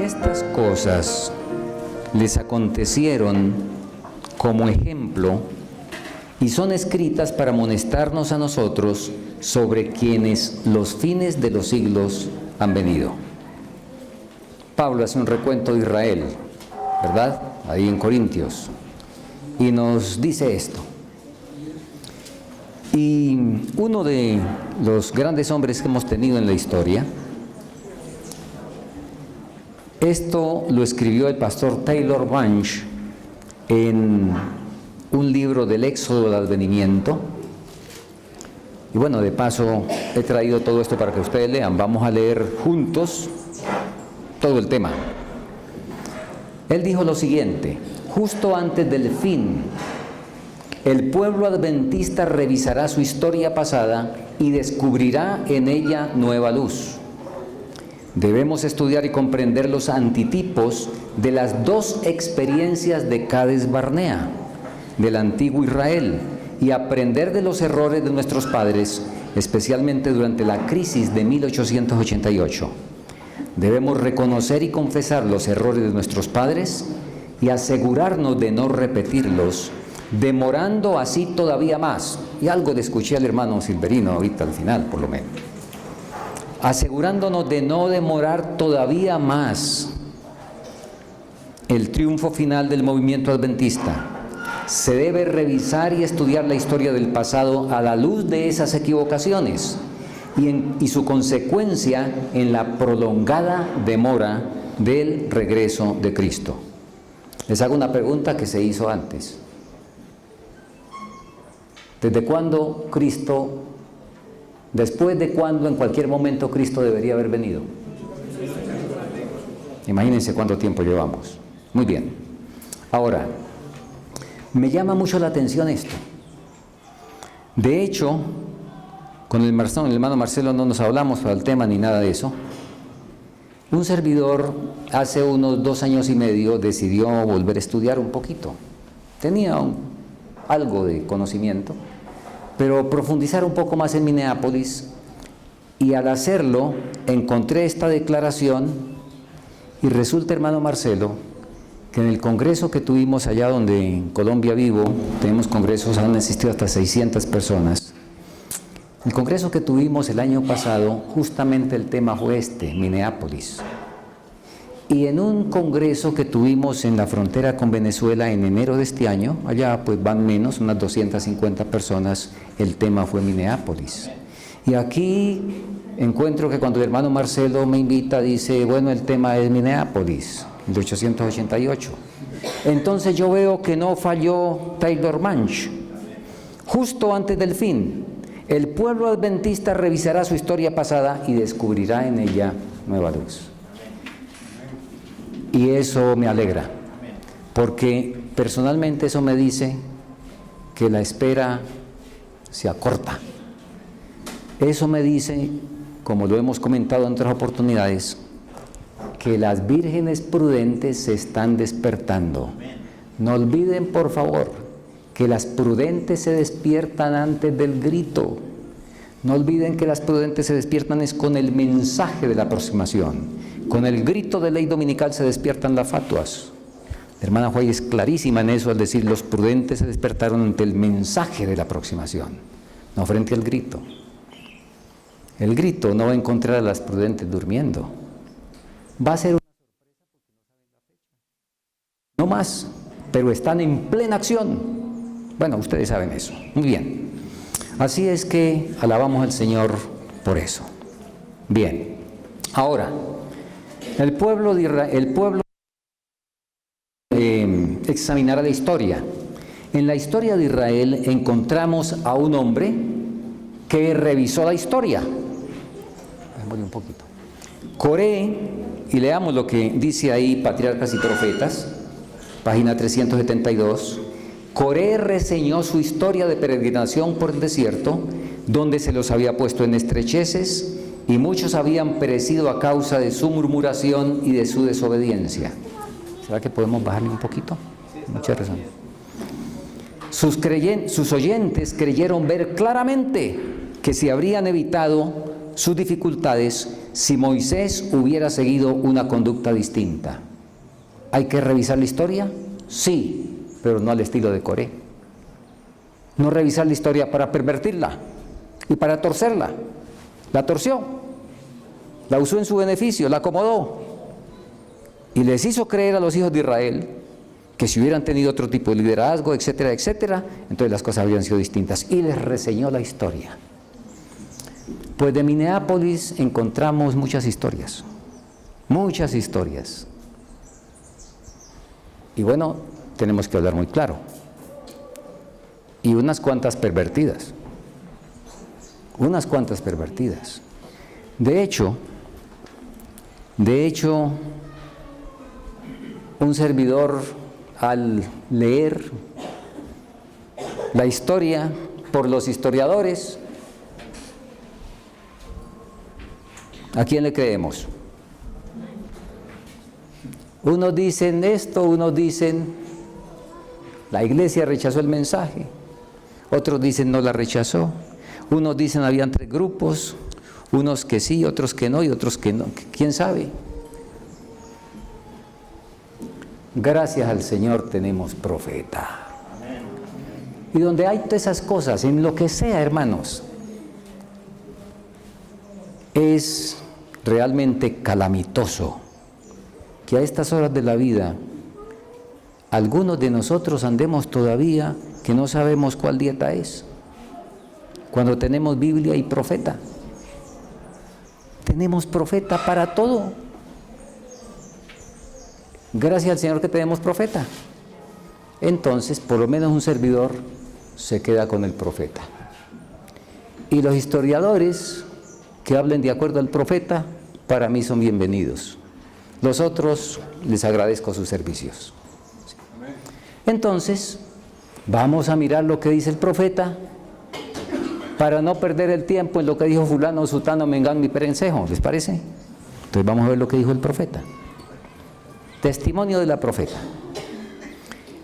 estas cosas les acontecieron como ejemplo y son escritas para amonestarnos a nosotros sobre quienes los fines de los siglos han venido. Pablo hace un recuento de Israel, ¿verdad? Ahí en Corintios, y nos dice esto. Y uno de los grandes hombres que hemos tenido en la historia, esto lo escribió el pastor Taylor Bunch en un libro del Éxodo del Advenimiento. Y bueno, de paso he traído todo esto para que ustedes lean. Vamos a leer juntos todo el tema. Él dijo lo siguiente: justo antes del fin, el pueblo adventista revisará su historia pasada y descubrirá en ella nueva luz. Debemos estudiar y comprender los antitipos de las dos experiencias de Cades Barnea, del antiguo Israel, y aprender de los errores de nuestros padres, especialmente durante la crisis de 1888. Debemos reconocer y confesar los errores de nuestros padres y asegurarnos de no repetirlos, demorando así todavía más. Y algo le escuché al hermano Silverino ahorita al final, por lo menos. Asegurándonos de no demorar todavía más el triunfo final del movimiento adventista. Se debe revisar y estudiar la historia del pasado a la luz de esas equivocaciones y su consecuencia en la prolongada demora del regreso de Cristo. Les hago una pregunta que se hizo antes. ¿Desde cuándo Cristo, después de cuándo, en cualquier momento Cristo debería haber venido? Imagínense cuánto tiempo llevamos. Muy bien. Ahora, me llama mucho la atención esto. De hecho, con el hermano Marcelo no nos hablamos para el tema ni nada de eso. Un servidor hace unos 2 años y medio decidió volver a estudiar un poquito. Tenía algo de conocimiento, pero profundizar un poco más en Minneapolis, y al hacerlo encontré esta declaración y resulta, hermano Marcelo, que en el congreso que tuvimos allá donde en Colombia vivo, tenemos congresos, han asistido hasta 600 personas. El congreso que tuvimos el año pasado, justamente el tema fue Minneapolis. Y en un congreso que tuvimos en la frontera con Venezuela en enero de este año, allá pues van menos, unas 250 personas, el tema fue Minneapolis. Y aquí encuentro que cuando el hermano Marcelo me invita, dice, bueno, el tema es Minneapolis, de 888. Entonces yo veo que no falló Taylor Bunch. Justo antes del fin, el pueblo adventista revisará su historia pasada y descubrirá en ella nueva luz. Y eso me alegra, porque personalmente eso me dice que la espera se acorta. Eso me dice, como lo hemos comentado en otras oportunidades, que las vírgenes prudentes se están despertando. No olviden, por favor, que las prudentes se despiertan antes del grito. No olviden que las prudentes se despiertan es con el mensaje de la aproximación. Con el grito de ley dominical se despiertan las fatuas. La hermana Juárez es clarísima en eso al decir, los prudentes se despertaron ante el mensaje de la aproximación, no frente al grito. El grito no va a encontrar a las prudentes durmiendo. Va a ser una sorpresa porque no saben la fecha. No más, pero están en plena acción. Bueno, ustedes saben eso. Muy bien. Así es que alabamos al Señor por eso. Bien. Ahora, el pueblo examinará la historia. En la historia de Israel encontramos a un hombre que revisó la historia. Démosle un poquito. Coré, y leamos lo que dice ahí Patriarcas y Profetas, página 372. Coré reseñó su historia de peregrinación por el desierto, donde se los había puesto en estrecheces, y muchos habían perecido a causa de su murmuración y de su desobediencia. ¿Será que podemos bajarle un poquito? Mucha razón. Sus oyentes creyeron ver claramente que si habrían evitado sus dificultades, si Moisés hubiera seguido una conducta distinta. ¿Hay que revisar la historia? Sí, pero no al estilo de Coré. No revisar la historia para pervertirla y para torcerla. La torció, la usó en su beneficio, la acomodó y les hizo creer a los hijos de Israel que si hubieran tenido otro tipo de liderazgo, etcétera, etcétera, entonces las cosas habrían sido distintas. Y les reseñó la historia. Pues de Minneapolis encontramos muchas historias. Muchas historias. Y bueno, tenemos que hablar muy claro. Y unas cuantas pervertidas. Unas cuantas pervertidas. De hecho, un servidor al leer la historia por los historiadores, ¿a quién le creemos? Unos dicen esto, unos dicen la iglesia rechazó el mensaje, otros dicen no la rechazó, unos dicen habían 3 grupos, unos que sí, otros que no y otros que no, ¿quién sabe? Gracias al Señor tenemos profeta. Y donde hay todas esas cosas, en lo que sea, hermanos, es realmente calamitoso que a estas horas de la vida algunos de nosotros andemos todavía que no sabemos cuál dieta es, cuando tenemos Biblia y profeta. Tenemos profeta para todo. Gracias al Señor que tenemos profeta. Entonces, por lo menos un servidor se queda con el profeta. Y los historiadores que hablen de acuerdo al profeta, para mí son bienvenidos. Los otros, les agradezco sus servicios. Entonces, vamos a mirar lo que dice el profeta, para no perder el tiempo en lo que dijo fulano, sutano, mengano y perencejo, ¿les parece? Entonces vamos a ver lo que dijo el profeta. Testimonio de la profeta.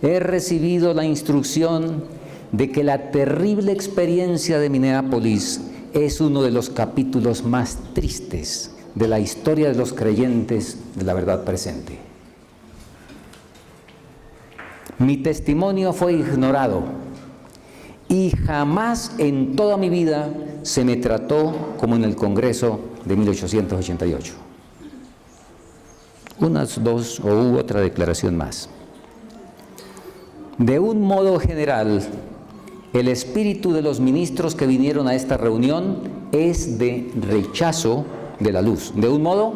He recibido la instrucción de que la terrible experiencia de Minneapolis es uno de los capítulos más tristes de la historia de los creyentes de la verdad presente. Mi testimonio fue ignorado y jamás en toda mi vida se me trató como en el Congreso de 1888. Unas dos o hubo otra declaración más. De un modo general, el espíritu de los ministros que vinieron a esta reunión es de rechazo de la luz. De un modo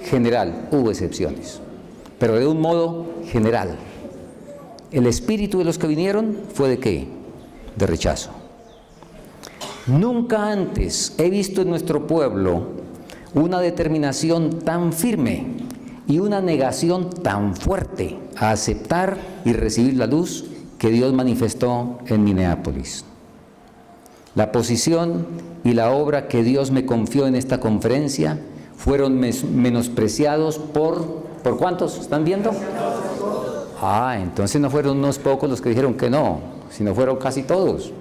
general, hubo excepciones, pero de un modo general. El espíritu de los que vinieron fue ¿de qué? De rechazo. Nunca antes he visto en nuestro pueblo una determinación tan firme y una negación tan fuerte a aceptar y recibir la luz que Dios manifestó en Minneapolis. La posición y la obra que Dios me confió en esta conferencia fueron menospreciados ¿por cuántos? ¿Están viendo? Entonces no fueron unos pocos los que dijeron que no, sino fueron casi todos.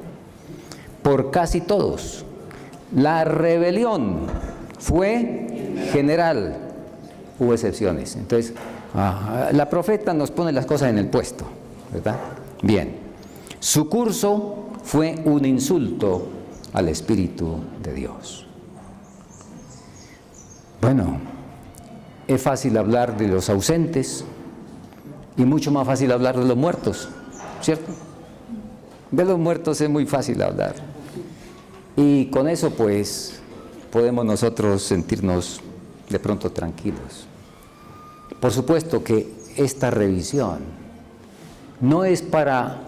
Por casi todos. La rebelión fue general. Hubo excepciones. Entonces, la profeta nos pone las cosas en el puesto, ¿verdad? Bien. Su curso fue un insulto al Espíritu de Dios. Bueno, es fácil hablar de los ausentes y mucho más fácil hablar de los muertos, ¿cierto? De los muertos es muy fácil hablar. Y con eso, pues, podemos nosotros sentirnos de pronto tranquilos. Por supuesto que esta revisión no es para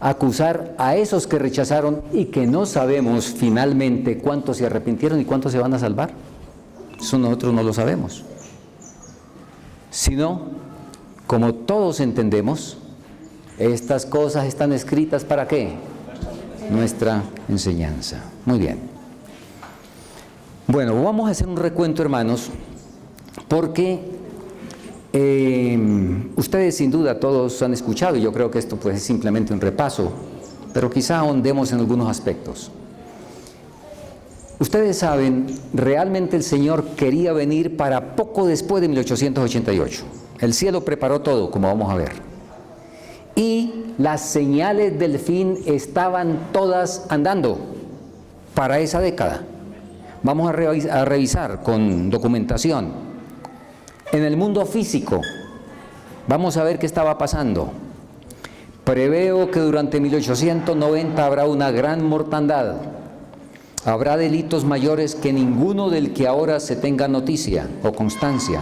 acusar a esos que rechazaron y que no sabemos finalmente cuántos se arrepintieron y cuántos se van a salvar. Eso nosotros no lo sabemos. Sino, como todos entendemos, estas cosas están escritas ¿para qué? Nuestra enseñanza. Muy bien. Bueno, vamos a hacer un recuento, hermanos, porque ustedes sin duda todos han escuchado, y yo creo que esto pues es simplemente un repaso, pero quizá ahondemos en algunos aspectos. Ustedes saben, realmente el Señor quería venir para poco después de 1888. El cielo preparó todo, como vamos a ver. Y las señales del fin estaban todas andando para esa década. Vamos a revisar con documentación. En el mundo físico, vamos a ver qué estaba pasando. Preveo que durante 1890 habrá una gran mortandad. Habrá delitos mayores que ninguno del que ahora se tenga noticia o constancia.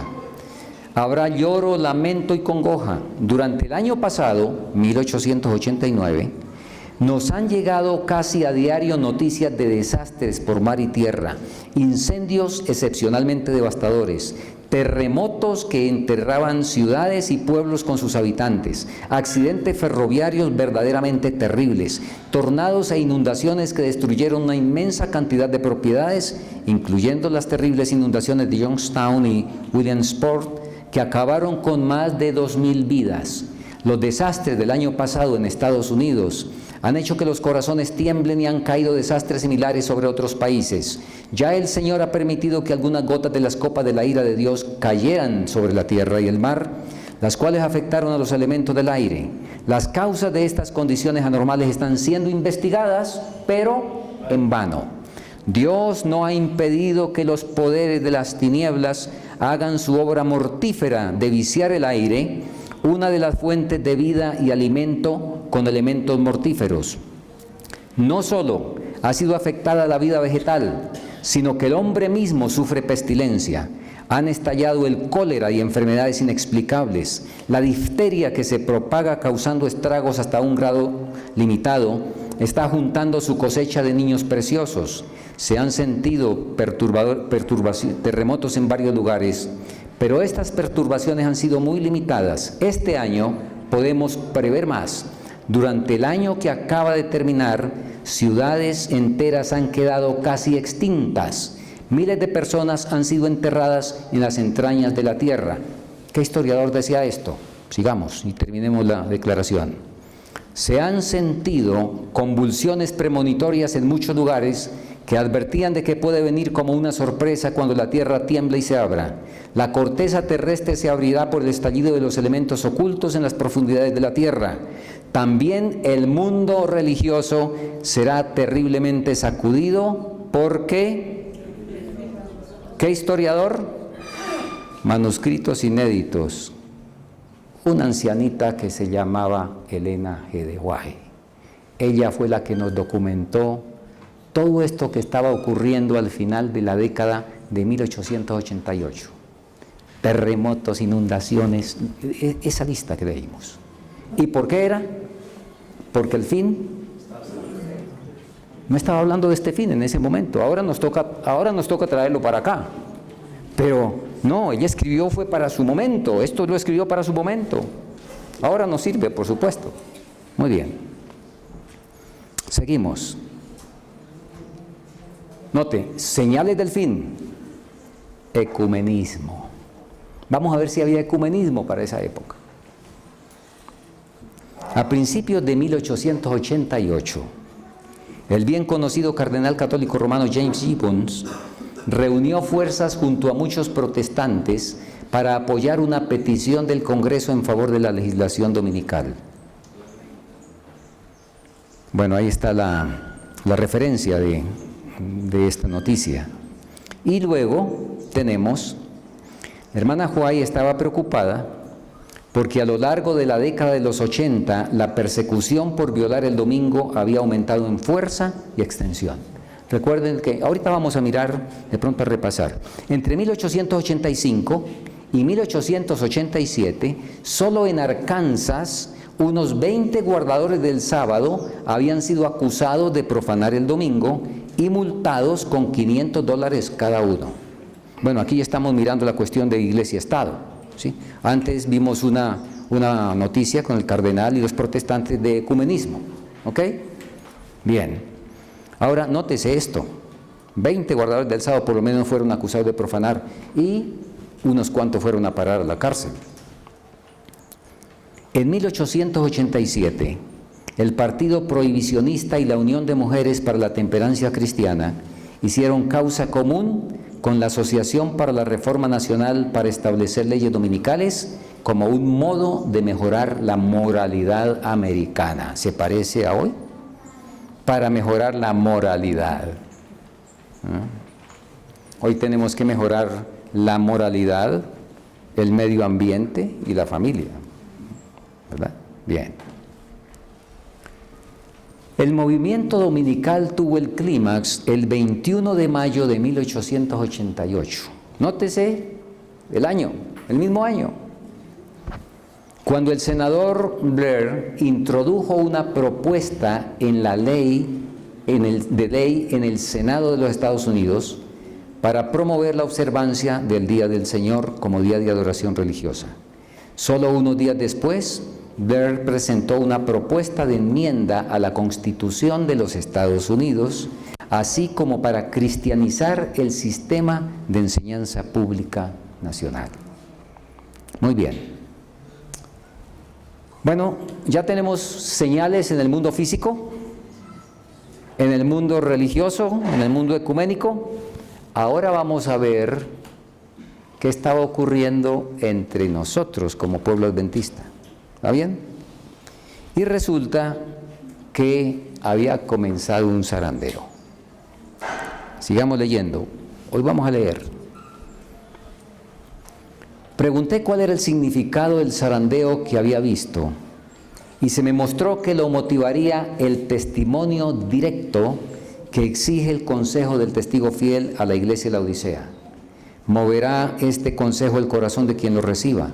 Habrá lloro, lamento y congoja. Durante el año pasado, 1889, nos han llegado casi a diario noticias de desastres por mar y tierra, incendios excepcionalmente devastadores, terremotos que enterraban ciudades y pueblos con sus habitantes, accidentes ferroviarios verdaderamente terribles, tornados e inundaciones que destruyeron una inmensa cantidad de propiedades, incluyendo las terribles inundaciones de Youngstown y Williamsport, que acabaron con más de 2.000 vidas. Los desastres del año pasado en Estados Unidos han hecho que los corazones tiemblen y han caído desastres similares sobre otros países. Ya el Señor ha permitido que algunas gotas de las copas de la ira de Dios cayeran sobre la tierra y el mar, las cuales afectaron a los elementos del aire. Las causas de estas condiciones anormales están siendo investigadas, pero en vano. Dios no ha impedido que los poderes de las tinieblas hagan su obra mortífera de viciar el aire, una de las fuentes de vida y alimento con elementos mortíferos. No solo ha sido afectada la vida vegetal, sino que el hombre mismo sufre pestilencia. Han estallado el cólera y enfermedades inexplicables, la difteria que se propaga causando estragos hasta un grado limitado, está juntando su cosecha de niños preciosos. Se han sentido terremotos en varios lugares, pero estas perturbaciones han sido muy limitadas. Este año podemos prever más. Durante el año que acaba de terminar, ciudades enteras han quedado casi extintas. Miles de personas han sido enterradas en las entrañas de la tierra. ¿Qué historiador decía esto? Sigamos y terminemos la declaración. Se han sentido convulsiones premonitorias en muchos lugares que advertían de que puede venir como una sorpresa cuando la tierra tiembla y se abra. La corteza terrestre se abrirá por el estallido de los elementos ocultos en las profundidades de la tierra. También el mundo religioso será terriblemente sacudido porque, ¿qué historiador? Manuscritos inéditos. Una ancianita que se llamaba Elena G. de White. Ella fue la que nos documentó todo esto que estaba ocurriendo al final de la década de 1888. Terremotos, inundaciones, esa lista que leímos. ¿Y por qué era? Porque el fin no estaba hablando de este fin en ese momento. Ahora nos toca traerlo para acá. Pero no, ella escribió fue para su momento. Esto lo escribió para su momento. Ahora nos sirve, por supuesto. Muy bien. Seguimos. Note, señales del fin. Ecumenismo. Vamos a ver si había ecumenismo para esa época. A principios de 1888, el bien conocido cardenal católico romano James Gibbons reunió fuerzas junto a muchos protestantes para apoyar una petición del Congreso en favor de la legislación dominical. Bueno, ahí está la referencia de esta noticia. Y luego tenemos, la hermana White estaba preocupada porque a lo largo de la década de los 80 la persecución por violar el domingo había aumentado en fuerza y extensión. Recuerden que ahorita vamos a mirar, de pronto a repasar, entre 1885 y 1887, solo en Arkansas, unos 20 guardadores del sábado habían sido acusados de profanar el domingo y multados con $500 cada uno. Bueno, aquí ya estamos mirando la cuestión de iglesia-estado, ¿sí? Antes vimos una noticia con el cardenal y los protestantes de ecumenismo, ¿ok? Bien. Ahora, nótese esto. 20 guardadores del sábado por lo menos fueron acusados de profanar y unos cuantos fueron a parar a la cárcel. En 1887, el Partido Prohibicionista y la Unión de Mujeres para la Temperancia Cristiana hicieron causa común con la Asociación para la Reforma Nacional para establecer leyes dominicales como un modo de mejorar la moralidad americana. ¿Se parece a hoy? Para mejorar la moralidad. Hoy tenemos que mejorar la moralidad, el medio ambiente y la familia, ¿verdad? Bien. El movimiento dominical tuvo el clímax el 21 de mayo de 1888. Nótese el año, el mismo año, cuando el senador Blair introdujo una propuesta en la ley, de ley en el Senado de los Estados Unidos para promover la observancia del Día del Señor como día de adoración religiosa. Solo unos días después, Blair presentó una propuesta de enmienda a la Constitución de los Estados Unidos, así como para cristianizar el sistema de enseñanza pública nacional. Muy bien. Bueno, ya tenemos señales en el mundo físico, en el mundo religioso, en el mundo ecuménico. Ahora vamos a ver qué estaba ocurriendo entre nosotros como pueblo adventista. ¿Está bien? Y resulta que había comenzado un zarandeo. Sigamos leyendo. Hoy vamos a leer. Pregunté cuál era el significado del zarandeo que había visto, y se me mostró que lo motivaría el testimonio directo que exige el consejo del testigo fiel a la iglesia de la Odisea. Moverá este consejo el corazón de quien lo reciba.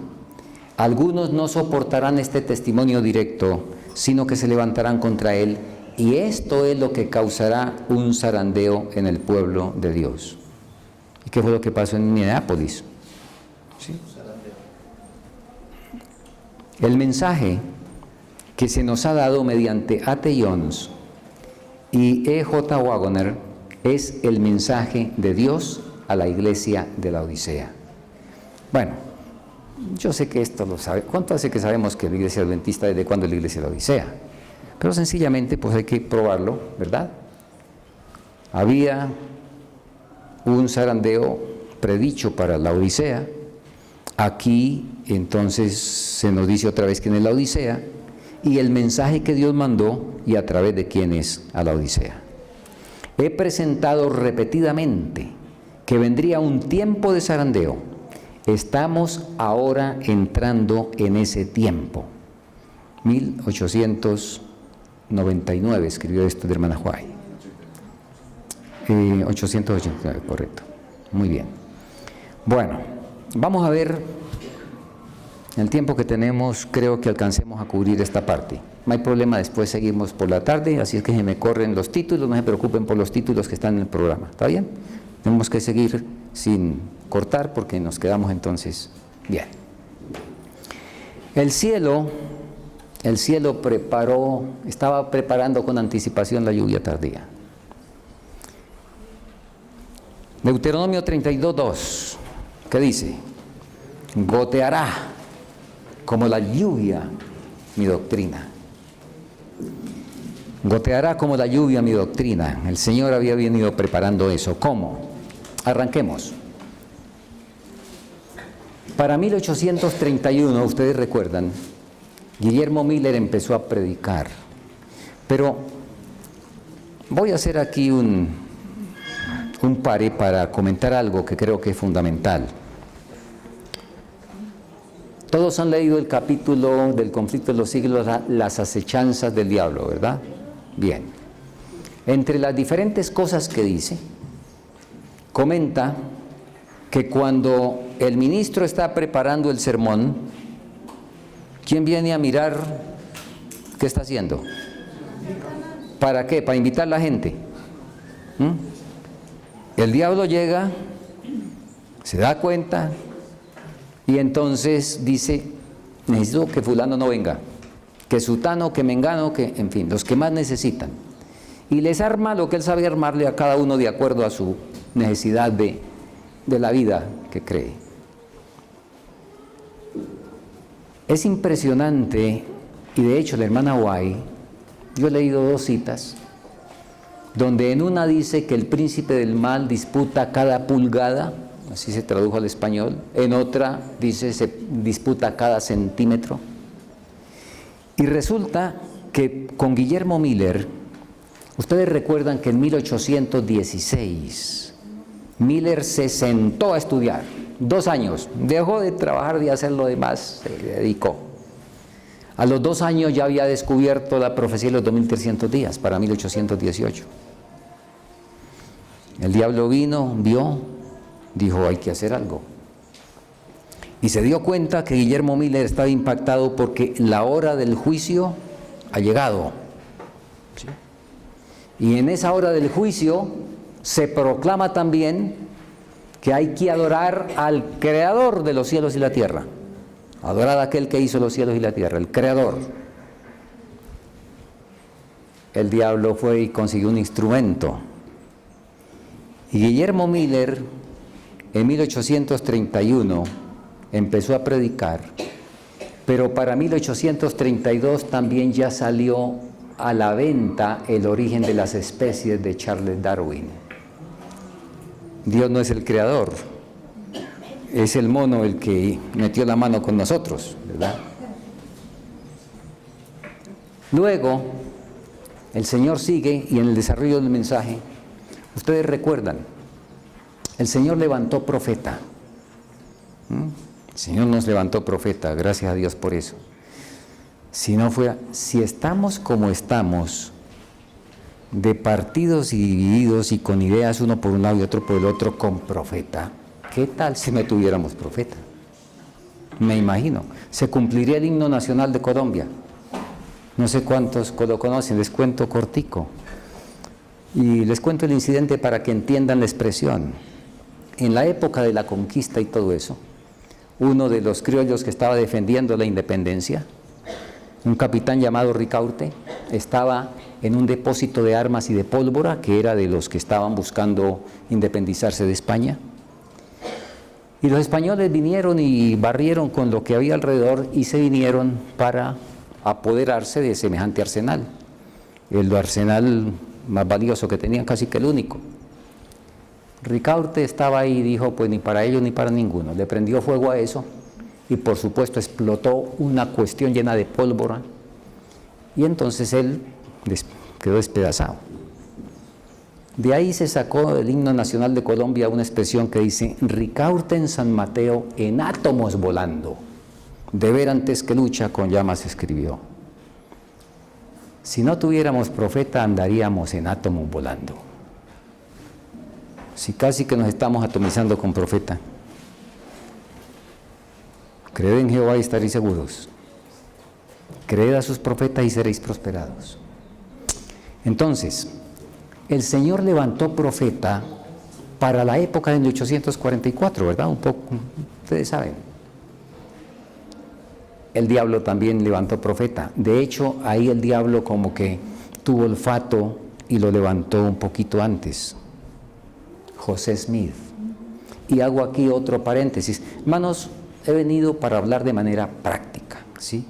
Algunos no soportarán este testimonio directo, sino que se levantarán contra él, y esto es lo que causará un zarandeo en el pueblo de Dios. ¿Y qué fue lo que pasó en Minneapolis? ¿Sí? El mensaje que se nos ha dado mediante A.T. Jones y E.J. Waggoner es el mensaje de Dios a la iglesia de la Odisea. Bueno, yo sé que esto lo sabe. ¿Cuánto hace que sabemos que la iglesia adventista, desde cuándo es la iglesia de la Odisea? Pero sencillamente pues hay que probarlo, ¿verdad? Había un zarandeo predicho para la Odisea. Aquí entonces se nos dice otra vez quién es la Odisea y el mensaje que Dios mandó y a través de quién es a la Odisea. He presentado repetidamente que vendría un tiempo de zarandeo. Estamos ahora entrando en ese tiempo. 1899 escribió esto de hermana White. 889, correcto. Muy bien. Bueno, vamos a ver, en el tiempo que tenemos, creo que alcancemos a cubrir esta parte. No hay problema, después seguimos por la tarde, así es que se me corren los títulos, no se preocupen por los títulos que están en el programa. ¿Está bien? Tenemos que seguir sin cortar porque nos quedamos entonces bien. El cielo estaba preparando con anticipación la lluvia tardía. Deuteronomio 32:2, ¿qué dice? Goteará como la lluvia mi doctrina. Goteará como la lluvia mi doctrina. El Señor había venido preparando eso. ¿Cómo? Arranquemos. Para 1831, ustedes recuerdan, Guillermo Miller empezó a predicar. Pero voy a hacer aquí un pare para comentar algo que creo que es fundamental. Todos han leído el capítulo del conflicto de los siglos, las acechanzas del diablo, ¿verdad? Bien. Entre las diferentes cosas que dice, comenta que cuando el ministro está preparando el sermón, ¿quién viene a mirar qué está haciendo? ¿Para qué? Para invitar a la gente. El diablo llega, se da cuenta y entonces dice, necesito que fulano no venga, que sutano, que mengano, que, en fin, los que más necesitan. Y les arma lo que él sabe armarle a cada uno de acuerdo a su necesidad de la vida que cree. Es impresionante, y de hecho la hermana White, yo he leído 2 citas, donde en una dice que el príncipe del mal disputa cada pulgada, así se tradujo al español, en otra dice se disputa cada centímetro. Y resulta que con Guillermo Miller, ustedes recuerdan que en 1816 Miller se sentó a estudiar, 2 años, dejó de trabajar y hacer lo demás, se dedicó. A los 2 años ya había descubierto la profecía de los 2300 días, para 1818. El diablo vino, vio, dijo, hay que hacer algo. Y se dio cuenta que Guillermo Miller estaba impactado porque la hora del juicio ha llegado. ¿Sí? Y en esa hora del juicio se proclama también que hay que adorar al Creador de los cielos y la tierra. Adorar a aquel que hizo los cielos y la tierra, el Creador. El diablo fue y consiguió un instrumento. Y Guillermo Miller, en 1831, empezó a predicar, pero para 1832 también ya salió a la venta El origen de las especies de Charles Darwin. Dios no es el creador, es el mono el que metió la mano con nosotros, ¿verdad? Luego, el Señor sigue y en el desarrollo del mensaje, ustedes recuerdan, el Señor levantó profeta. El Señor nos levantó profeta, gracias a Dios por eso. Si estamos como estamos, de partidos y divididos y con ideas uno por un lado y otro por el otro, con profeta, ¿qué tal si no tuviéramos profeta? Me imagino, se cumpliría el himno nacional de Colombia. No sé cuántos lo conocen, les cuento cortico. Y les cuento el incidente para que entiendan la expresión. En la época de la conquista y todo eso, uno de los criollos que estaba defendiendo la independencia, un capitán llamado Ricaurte, estaba en un depósito de armas y de pólvora, que era de los que estaban buscando independizarse de España. Y los españoles vinieron y barrieron con lo que había alrededor y se vinieron para apoderarse de semejante arsenal. El arsenal más valioso que tenían, casi que el único. Ricaurte estaba ahí y dijo, pues ni para ellos ni para ninguno. Le prendió fuego a eso y por supuesto explotó una cuestión llena de pólvora y entonces él quedó despedazado. De ahí se sacó del himno nacional de Colombia una expresión que dice, Ricaurte en San Mateo en átomos volando, de ver antes que lucha con llamas escribió. Si no tuviéramos profeta andaríamos en átomos volando. Si casi que nos estamos atomizando con profeta. Creed en Jehová y estaréis seguros. Creed a sus profetas y seréis prosperados. Entonces, el Señor levantó profeta para la época de 1844, ¿verdad? Un poco, ustedes saben. El diablo también levantó profeta. De hecho, ahí el diablo como que tuvo olfato y lo levantó un poquito antes. José Smith. Y hago aquí otro paréntesis. Hermanos, he venido para hablar de manera práctica, ¿sí?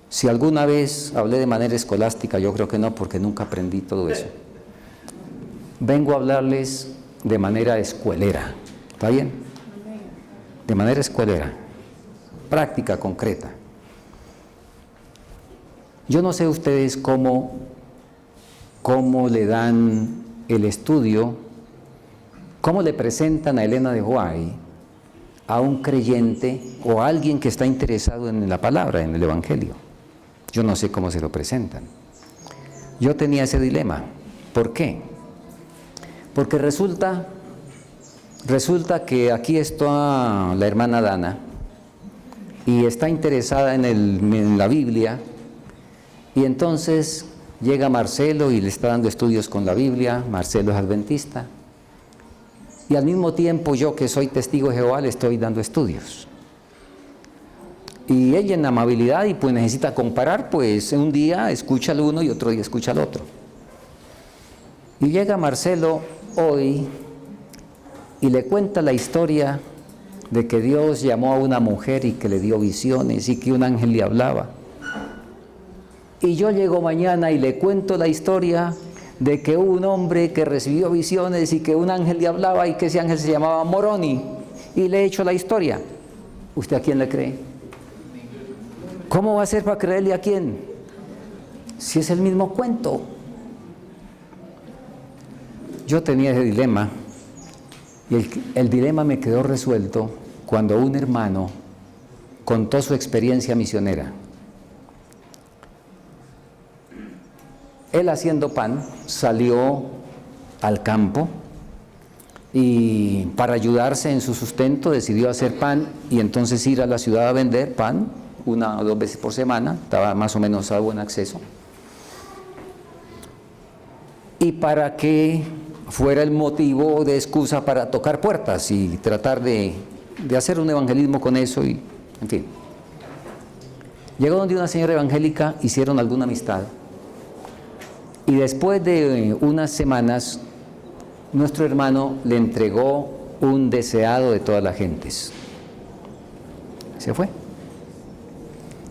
Si alguna vez hablé de manera escolástica, yo creo que no, porque nunca aprendí todo eso. Vengo a hablarles de manera escuelera, ¿está bien? De manera escuelera, práctica, concreta. Yo no sé ustedes cómo le dan el estudio, cómo le presentan a Elena de White a un creyente o a alguien que está interesado en la palabra, en el Evangelio. Yo no sé cómo se lo presentan. Yo tenía ese dilema. ¿Por qué? Porque resulta que aquí está la hermana Dana y está interesada en la Biblia, y entonces llega Marcelo y le está dando estudios con la Biblia. Marcelo es adventista. Y al mismo tiempo yo, que soy testigo de Jehová, le estoy dando estudios. Y ella en amabilidad y pues necesita comparar, pues un día escucha al uno y otro día escucha al otro. Y llega Marcelo hoy y le cuenta la historia de que Dios llamó a una mujer y que le dio visiones y que un ángel le hablaba. Y yo llego mañana y le cuento la historia de que hubo un hombre que recibió visiones y que un ángel le hablaba y que ese ángel se llamaba Moroni, y le he hecho la historia. ¿Usted a quién le cree? ¿Cómo va a ser para creerle a quién? Si es el mismo cuento. Yo tenía ese dilema, y el dilema me quedó resuelto cuando un hermano contó su experiencia misionera. Él, haciendo pan, salió al campo y para ayudarse en su sustento decidió hacer pan y entonces ir a la ciudad a vender pan 1 o 2 veces por semana. Estaba más o menos a buen acceso. Y para que fuera el motivo de excusa para tocar puertas y tratar de hacer un evangelismo con eso, y en fin. Llegó donde una señora evangélica, hicieron alguna amistad. Y después de unas semanas, nuestro hermano le entregó un deseado de todas las gentes. Se fue.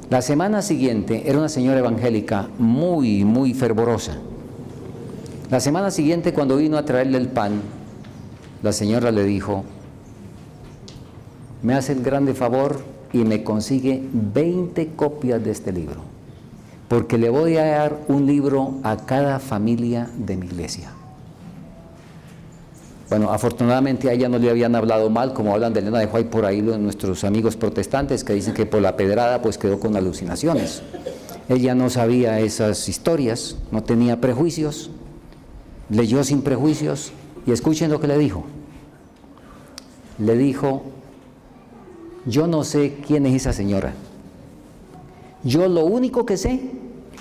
La semana siguiente, era una señora evangélica muy, muy fervorosa. La semana siguiente, cuando vino a traerle el pan, la señora le dijo: me hace el grande favor y me consigue 20 copias de este libro, porque le voy a dar un libro a cada familia de mi iglesia. Bueno, afortunadamente a ella no le habían hablado mal, como hablan de Elena de White por ahí nuestros amigos protestantes, que dicen que por la pedrada pues quedó con alucinaciones. Ella no sabía esas historias, no tenía prejuicios, leyó sin prejuicios, y escuchen lo que le dijo. Le dijo: yo no sé quién es esa señora. Yo lo único que sé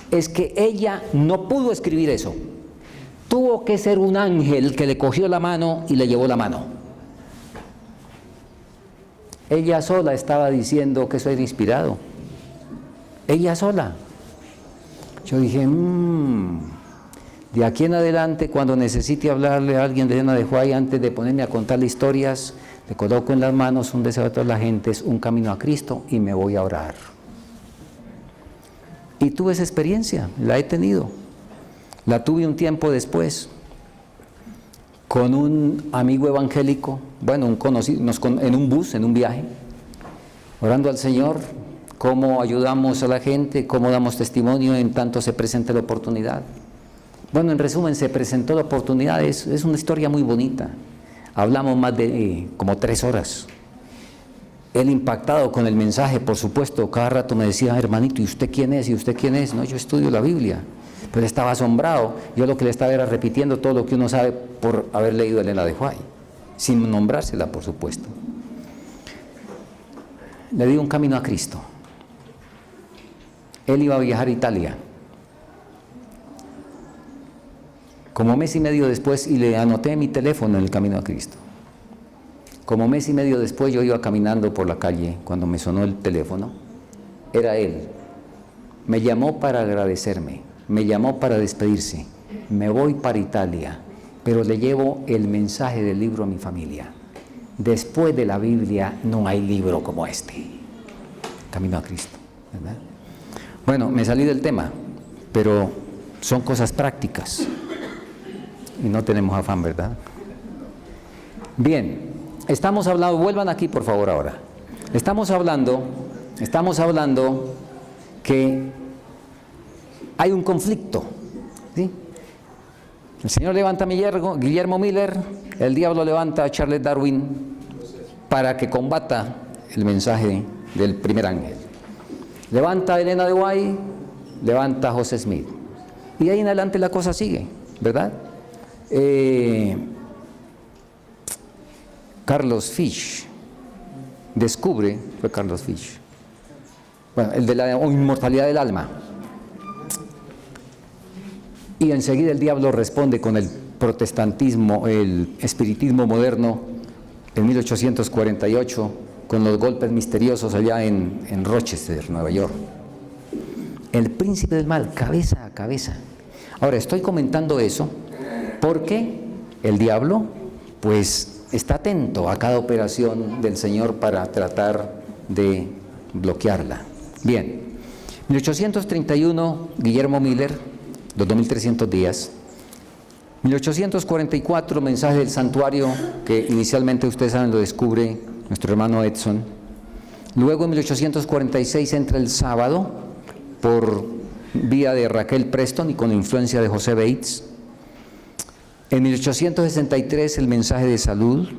es que ella no pudo escribir eso. Tuvo que ser un ángel que le cogió la mano y le llevó la mano. Ella sola estaba diciendo que eso era inspirado. Ella sola. Yo dije, de aquí en adelante, cuando necesite hablarle a alguien de Elena de White, antes de ponerme a contarle historias, le coloco en las manos un deseo de todas las gentes, un camino a Cristo, y me voy a orar. Y tuve esa experiencia, la he tenido. La tuve un tiempo después, con un amigo evangélico, bueno, un conocido, en un bus, en un viaje, orando al Señor, cómo ayudamos a la gente, cómo damos testimonio en tanto se presente la oportunidad. Bueno, en resumen, se presentó la oportunidad, es una historia muy bonita. Hablamos más de como 3 horas. Él, impactado con el mensaje, por supuesto, cada rato me decía: hermanito, ¿y usted quién es? ¿Y usted quién es? No, yo estudio la Biblia. Pero estaba asombrado. Yo lo que le estaba era repitiendo todo lo que uno sabe por haber leído a Elena de White, sin nombrársela, por supuesto. Le di un camino a Cristo. Él iba a viajar a Italia. Como mes y medio después, y le anoté mi teléfono en el camino a Cristo. Como mes y medio después, yo iba caminando por la calle, cuando me sonó el teléfono, era él. Me llamó para agradecerme, me llamó para despedirse. Me voy para Italia, pero le llevo el mensaje del libro a mi familia. Después de la Biblia no hay libro como este. Camino a Cristo, ¿verdad? Bueno, me salí del tema, pero son cosas prácticas. Y no tenemos afán, ¿verdad? Bien, estamos hablando, vuelvan aquí por favor ahora. Estamos hablando que hay un conflicto, ¿sí? El Señor levanta a Guillermo Miller, el diablo levanta a Charles Darwin para que combata el mensaje del primer ángel. Levanta a Elena de White, levanta a José Smith. Y de ahí en adelante la cosa sigue, ¿verdad? Carlos Fish descubre, fue Carlos Fish, bueno, el de la inmortalidad del alma. Y enseguida el diablo responde con el protestantismo, el espiritismo moderno, en 1848, con los golpes misteriosos allá en Rochester, Nueva York. El príncipe del mal, cabeza a cabeza. Ahora, estoy comentando eso porque el diablo, pues, está atento a cada operación del Señor para tratar de bloquearla. Bien, 1831, Guillermo Miller, los 2300 días, 1844, mensaje del santuario, que inicialmente ustedes saben lo descubre nuestro hermano Edson. Luego en 1846 entra el sábado por vía de Raquel Preston y con influencia de José Bates. En 1863 el mensaje de salud,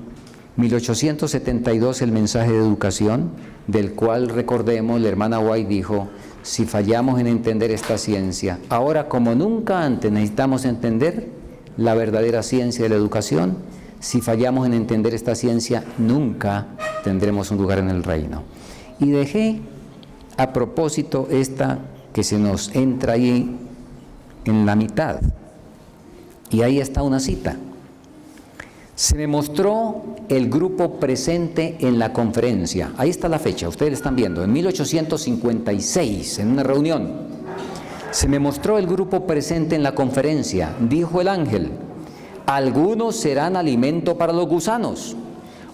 1872 el mensaje de educación, del cual recordemos la hermana White dijo: si fallamos en entender esta ciencia, ahora como nunca antes necesitamos entender la verdadera ciencia de la educación. Si fallamos en entender esta ciencia, nunca tendremos un lugar en el reino. Y dejé a propósito esta que se nos entra ahí en la mitad. Y ahí está una cita. Se me mostró el grupo presente en la conferencia. Ahí está la fecha, ustedes están viendo, en 1856, en una reunión. Se me mostró el grupo presente en la conferencia. Dijo el ángel: algunos serán alimento para los gusanos,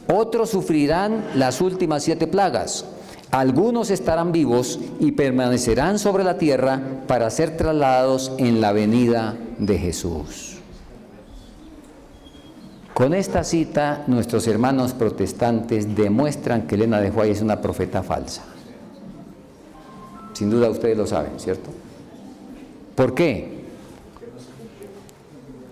otros sufrirán las últimas 7 plagas, algunos estarán vivos y permanecerán sobre la tierra para ser trasladados en la venida de Jesús. Con esta cita, nuestros hermanos protestantes demuestran que Elena de White es una profeta falsa. Sin duda ustedes lo saben, ¿cierto? ¿Por qué?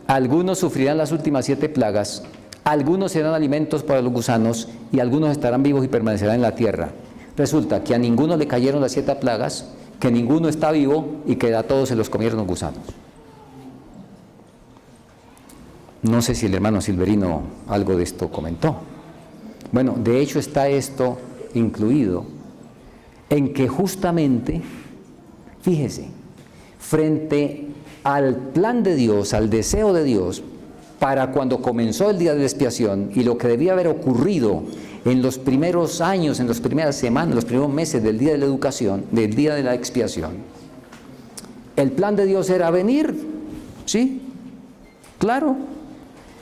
Algunos sufrirán las últimas 7 plagas, algunos serán alimentos para los gusanos y algunos estarán vivos y permanecerán en la tierra. Resulta que a ninguno le cayeron las 7 plagas, que ninguno está vivo y que a todos se los comieron los gusanos. No sé si el hermano Silverino algo de esto comentó. Bueno, de hecho está esto incluido en que justamente, fíjese, frente al plan de Dios, al deseo de Dios, para cuando comenzó el día de la expiación y lo que debía haber ocurrido en los primeros años, en las primeras semanas, en los primeros meses del día de la educación, del día de la expiación, el plan de Dios era venir, ¿sí? Claro.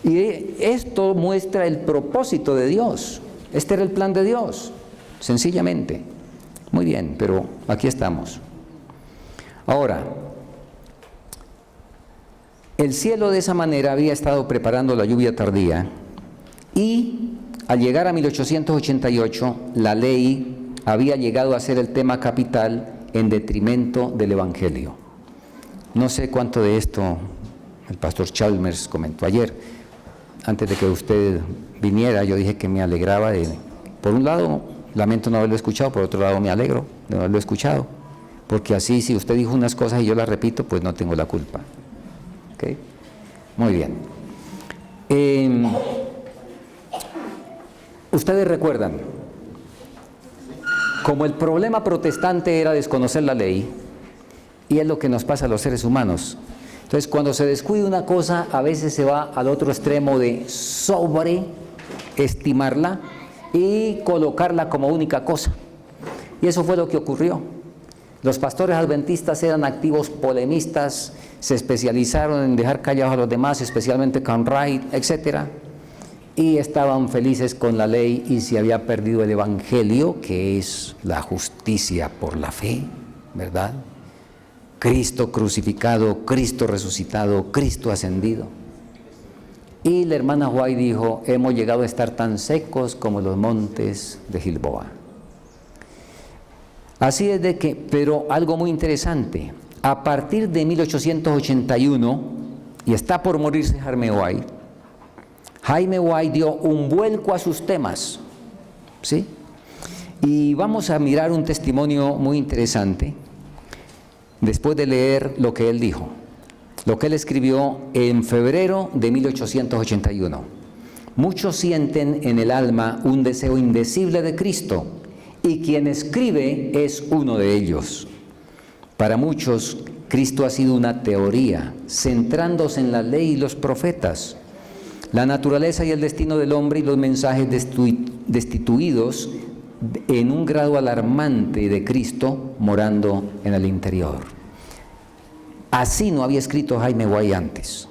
Y esto muestra el propósito de Dios. Este era el plan de Dios, sencillamente. Muy bien, pero aquí estamos. Ahora, el cielo de esa manera había estado preparando la lluvia tardía y al llegar a 1888 la ley había llegado a ser el tema capital en detrimento del Evangelio. No sé cuánto de esto el pastor Chalmers comentó ayer. Antes de que usted viniera, yo dije que me alegraba por un lado, lamento no haberlo escuchado, por otro lado me alegro de no haberlo escuchado, porque así si usted dijo unas cosas y yo las repito, pues no tengo la culpa. ¿Okay? Muy bien. Ustedes recuerdan, como el problema protestante era desconocer la ley, y es lo que nos pasa a los seres humanos. Entonces, cuando se descuida una cosa, a veces se va al otro extremo de sobreestimarla y colocarla como única cosa. Y eso fue lo que ocurrió. Los pastores adventistas eran activos polemistas, se especializaron en dejar callados a los demás, especialmente Conrad, etc. Y estaban felices con la ley y se había perdido el Evangelio, que es la justicia por la fe, ¿verdad? Cristo crucificado, Cristo resucitado, Cristo ascendido. Y la hermana White dijo: hemos llegado a estar tan secos como los montes de Gilboa. Así es de que, pero algo muy interesante, a partir de 1881, y está por morirse Jaime White dio un vuelco a sus temas, ¿sí? Y vamos a mirar un testimonio muy interesante después de leer lo que él dijo, lo que él escribió en febrero de 1881. Muchos sienten en el alma un deseo indecible de Cristo, y quien escribe es uno de ellos. Para muchos, Cristo ha sido una teoría, centrándose en la ley y los profetas, la naturaleza y el destino del hombre y los mensajes destituidos en un grado alarmante de Cristo morando en el interior. Así no había escrito Jaime White antes.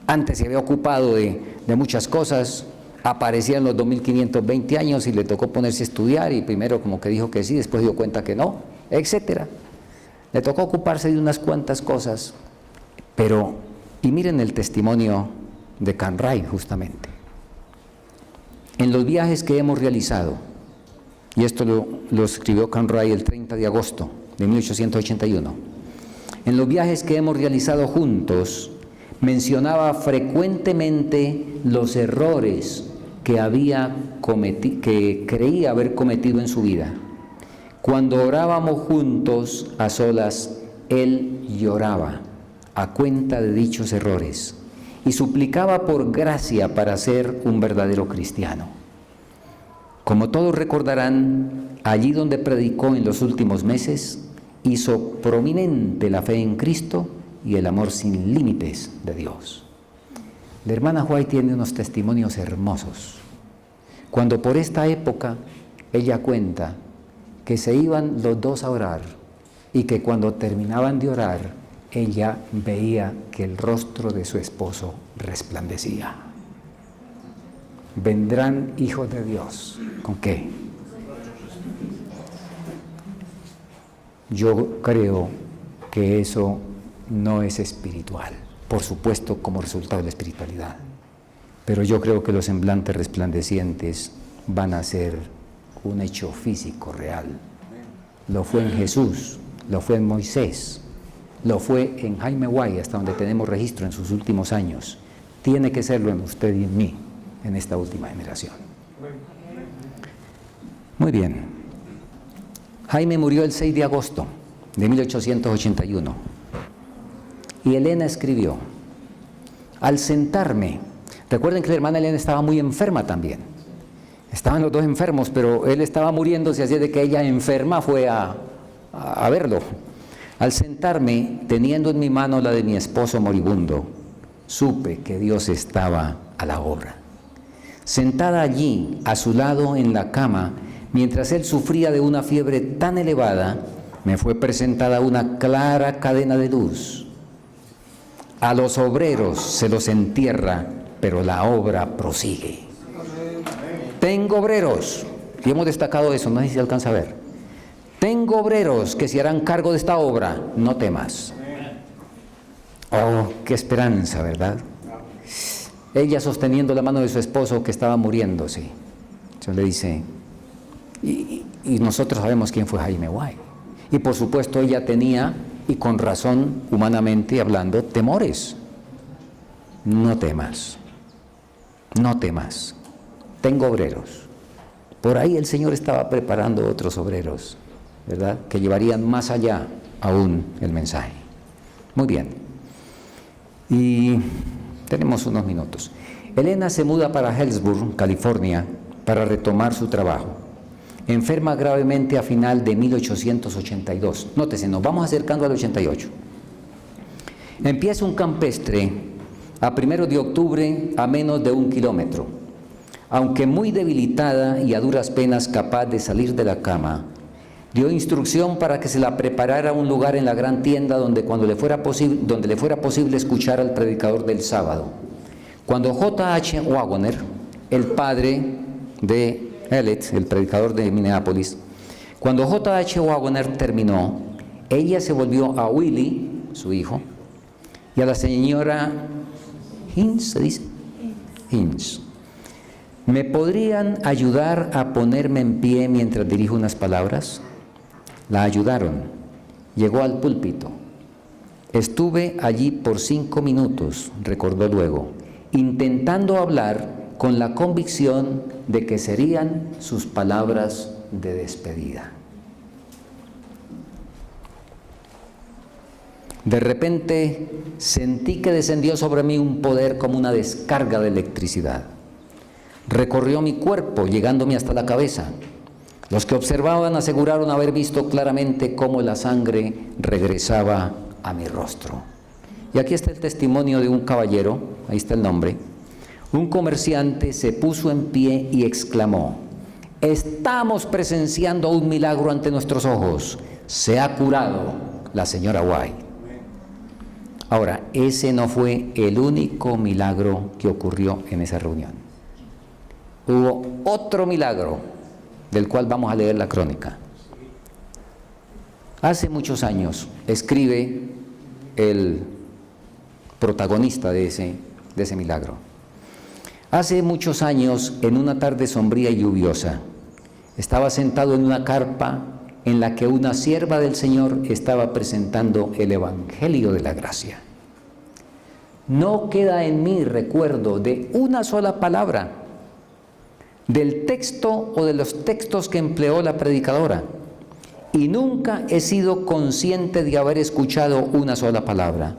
Antes se había ocupado de muchas cosas, aparecía en los 2520 años y le tocó ponerse a estudiar y primero como que dijo que sí, después dio cuenta que no, etc. Le tocó ocuparse de unas cuantas cosas, pero Y miren el testimonio de Kanray justamente. En los viajes que hemos realizado, y esto lo escribió Kanray el 30 de agosto de 1881, en los viajes que hemos realizado juntos, mencionaba frecuentemente los errores que creía haber cometido en su vida. Cuando orábamos juntos a solas, él lloraba a cuenta de dichos errores y suplicaba por gracia para ser un verdadero cristiano. Como todos recordarán, allí donde predicó en los últimos meses, hizo prominente la fe en Cristo y el amor sin límites de Dios. La hermana White tiene unos testimonios hermosos. Cuando por esta época ella cuenta que se iban los dos a orar y que cuando terminaban de orar, ella veía que el rostro de su esposo resplandecía. ¿Vendrán hijos de Dios? ¿Con qué? Yo creo que eso no es espiritual, por supuesto como resultado de la espiritualidad, pero yo creo que los semblantes resplandecientes van a ser un hecho físico real. Lo fue en Jesús, lo fue en Moisés, lo fue en Jaime White, hasta donde tenemos registro en sus últimos años. Tiene que serlo en usted y en mí, en esta última generación. Muy bien. Jaime murió el 6 de agosto de 1881 y Elena escribió: al sentarme, recuerden que la hermana Elena estaba muy enferma también, estaban los dos enfermos, pero él estaba muriéndose, así de que ella enferma fue a verlo. Al sentarme, teniendo en mi mano la de mi esposo moribundo, supe que Dios estaba a la obra. Sentada allí, a su lado en la cama, mientras él sufría de una fiebre tan elevada, me fue presentada una clara cadena de luz. A los obreros se los entierra, pero la obra prosigue. Tengo obreros, y hemos destacado eso, no sé si se alcanza a ver. Tengo obreros que se harán cargo de esta obra, no temas. Oh, qué esperanza, ¿verdad? Ella sosteniendo la mano de su esposo que estaba muriéndose. Yo le dice, y nosotros sabemos quién fue Jaime White. Y por supuesto ella tenía, y con razón, humanamente hablando, temores. No temas, no temas. Tengo obreros. Por ahí el Señor estaba preparando otros obreros, ¿verdad?, que llevarían más allá aún el mensaje. Muy bien. Y tenemos unos minutos. Elena se muda para Hillsborough, California, para retomar su trabajo. Enferma gravemente a final de 1882. Nótese, nos vamos acercando al 88. Empieza un campestre a 1 de octubre a menos de 1 kilómetro. Aunque muy debilitada y a duras penas capaz de salir de la cama, dio instrucción para que se la preparara un lugar en la gran tienda donde le fuera posible escuchar al predicador del sábado. Cuando J.H. Wagoner, el padre de Ellet, el predicador de Minneapolis, cuando J.H. Wagoner terminó, ella se volvió a Willie, su hijo, y a la señora Hinz, ¿se dice? Hinz. ¿Me podrían ayudar a ponerme en pie mientras dirijo unas palabras? La ayudaron. Llegó al púlpito. Estuve allí por 5 minutos, recordó luego, intentando hablar con la convicción de que serían sus palabras de despedida. De repente sentí que descendió sobre mí un poder como una descarga de electricidad. Recorrió mi cuerpo, llegándome hasta la cabeza. Los que observaban aseguraron haber visto claramente cómo la sangre regresaba a mi rostro. Y aquí está el testimonio de un caballero, ahí está el nombre. Un comerciante se puso en pie y exclamó: estamos presenciando un milagro ante nuestros ojos. Se ha curado la señora White. Ahora, ese no fue el único milagro que ocurrió en esa reunión. Hubo otro milagro, del cual vamos a leer la crónica. Hace muchos años escribe el protagonista de ese milagro. Hace muchos años, en una tarde sombría y lluviosa, estaba sentado en una carpa en la que una sierva del Señor estaba presentando el Evangelio de la Gracia. No queda en mí recuerdo de una sola palabra del texto o de los textos que empleó la predicadora, y nunca he sido consciente de haber escuchado una sola palabra.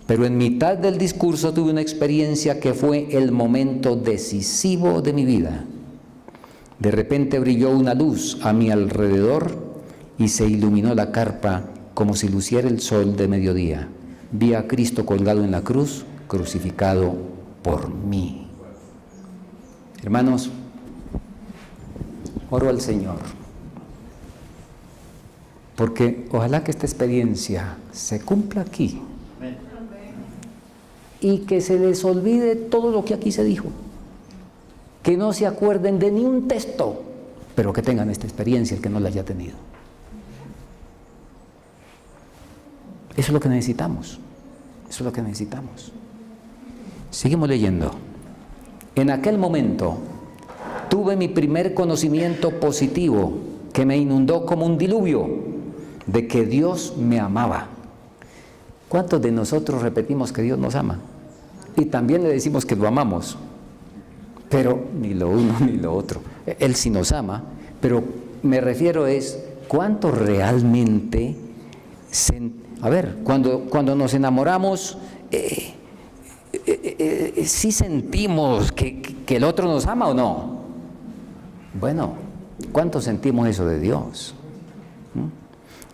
Pero en mitad del discurso tuve una experiencia que fue el momento decisivo de mi vida. De repente brilló una luz a mi alrededor y se iluminó la carpa como si luciera el sol de mediodía. Vi a Cristo colgado en la cruz, crucificado por mí. Hermanos, oro al Señor, porque ojalá que esta experiencia se cumpla aquí y que se les olvide todo lo que aquí se dijo, que no se acuerden de ni un texto, pero que tengan esta experiencia el que no la haya tenido. Eso es lo que necesitamos, eso es lo que necesitamos. Seguimos leyendo. En aquel momento tuve mi primer conocimiento positivo que me inundó como un diluvio de que Dios me amaba. ¿Cuántos de nosotros repetimos que Dios nos ama? Y también le decimos que lo amamos, pero ni lo uno ni lo otro. Él sí nos ama, pero me refiero es cuánto realmente cuando nos enamoramos, ¿sí sentimos que el otro nos ama o no? Bueno, ¿cuánto sentimos eso de Dios?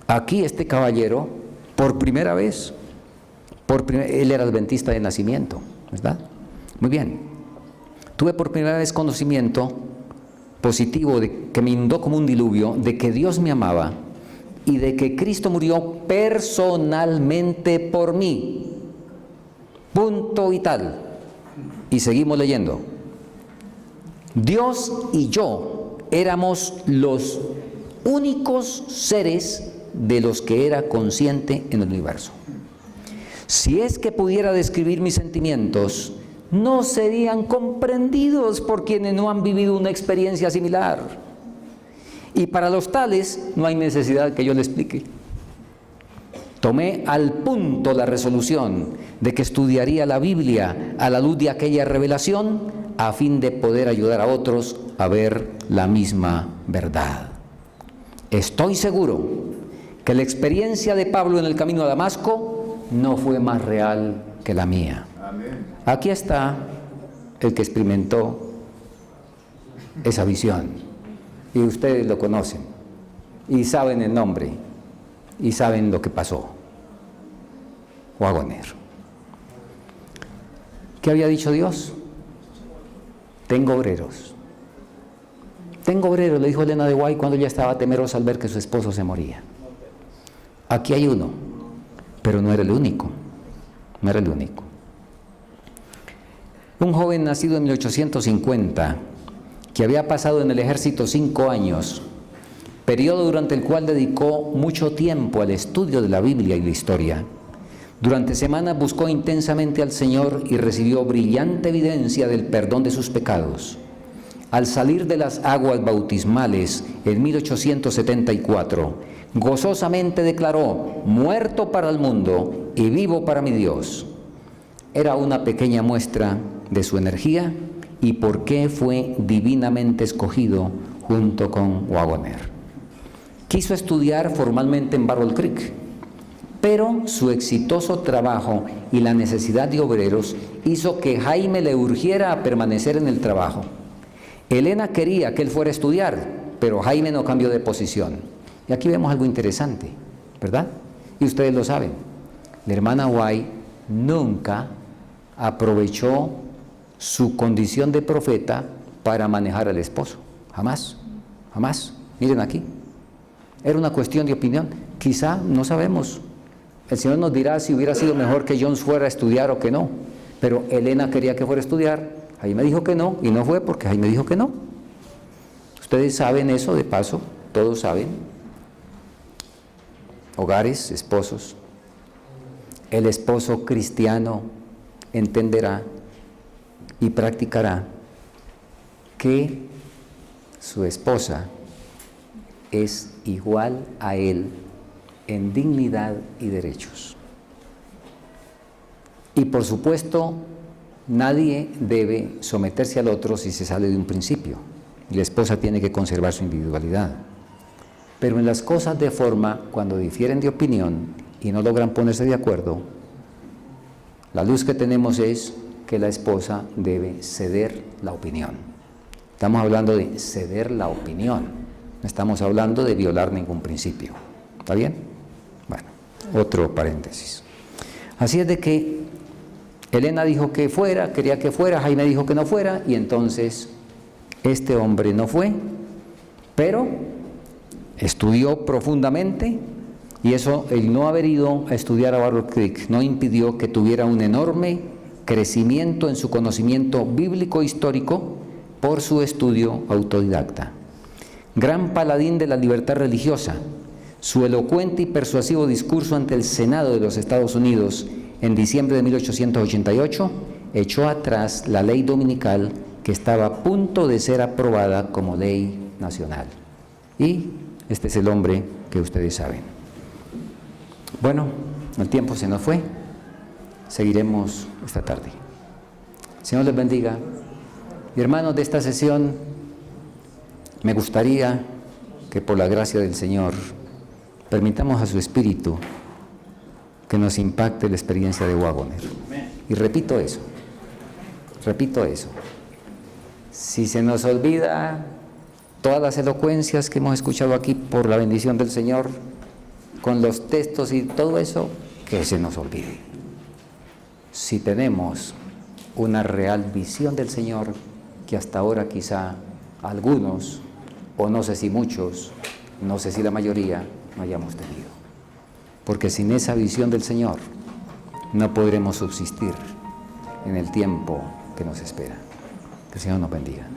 Aquí este caballero, por primera vez, él era adventista de nacimiento, ¿verdad? Muy bien. Tuve por primera vez conocimiento positivo que me inundó como un diluvio, de que Dios me amaba y de que Cristo murió personalmente por mí. Punto y tal. Y seguimos leyendo. Dios y yo éramos los únicos seres de los que era consciente en el universo. Si es que pudiera describir mis sentimientos, no serían comprendidos por quienes no han vivido una experiencia similar. Y para los tales no hay necesidad que yo le explique. Tomé al punto la resolución de que estudiaría la Biblia a la luz de aquella revelación a fin de poder ayudar a otros a ver la misma verdad. Estoy seguro que la experiencia de Pablo en el camino a Damasco no fue más real que la mía. Aquí está el que experimentó esa visión, y ustedes lo conocen, y saben el nombre, y saben lo que pasó. Wagoner. ¿Qué había dicho Dios? Tengo obreros. Tengo obreros, le dijo Elena de White cuando ella estaba temerosa al ver que su esposo se moría. Aquí hay uno, pero no era el único. No era el único. Un joven nacido en 1850, que había pasado en el ejército 5 años, periodo durante el cual dedicó mucho tiempo al estudio de la Biblia y la historia. Durante semanas buscó intensamente al Señor y recibió brillante evidencia del perdón de sus pecados. Al salir de las aguas bautismales en 1874, gozosamente declaró: muerto para el mundo y vivo para mi Dios. Era una pequeña muestra de su energía y por qué fue divinamente escogido junto con Wagoner. Quiso estudiar formalmente en Battle Creek, pero su exitoso trabajo y la necesidad de obreros hizo que Jaime le urgiera a permanecer en el trabajo. Elena quería que él fuera a estudiar, pero Jaime no cambió de posición. Y aquí vemos algo interesante, ¿verdad? Y ustedes lo saben. La hermana White nunca aprovechó su condición de profeta para manejar al esposo. Jamás, jamás. Miren aquí. Era una cuestión de opinión. Quizá, no sabemos. El Señor nos dirá si hubiera sido mejor que Jones fuera a estudiar o que no. Pero Elena quería que fuera a estudiar. Jaime dijo que no, y no fue porque Jaime dijo que no. Ustedes saben eso, de paso, todos saben. Hogares, esposos. el esposo cristiano entenderá y practicará que su esposa es igual a él en dignidad y derechos. Y por supuesto, nadie debe someterse al otro si se sale de un principio. Y la esposa tiene que conservar su individualidad. Pero en las cosas de forma, cuando difieren de opinión y no logran ponerse de acuerdo, la luz que tenemos es que la esposa debe ceder la opinión. Estamos hablando de ceder la opinión, no estamos hablando de violar ningún principio. ¿Está bien? Bueno, otro paréntesis. Así es de que Elena dijo que fuera, quería que fuera, Jaime dijo que no fuera, y entonces este hombre no fue, pero estudió profundamente, y eso, el no haber ido a estudiar a Battle Creek, no impidió que tuviera un enorme crecimiento en su conocimiento bíblico histórico por su estudio autodidacta. Gran paladín de la libertad religiosa, su elocuente y persuasivo discurso ante el Senado de los Estados Unidos en diciembre de 1888 echó atrás la ley dominical que estaba a punto de ser aprobada como ley nacional. Y este es el hombre que ustedes saben. Bueno, el tiempo se nos fue. Seguiremos esta tarde. Señor les bendiga. Y hermanos, de esta sesión me gustaría que por la gracia del Señor permitamos a su Espíritu que nos impacte la experiencia de Wagoner. Y repito eso. Si se nos olvida todas las elocuencias que hemos escuchado aquí por la bendición del Señor, con los textos y todo eso, que se nos olvide. Si tenemos una real visión del Señor, que hasta ahora quizá algunos, o no sé si muchos, no sé si la mayoría, no hayamos tenido. Porque sin esa visión del Señor no podremos subsistir en el tiempo que nos espera. Que el Señor nos bendiga.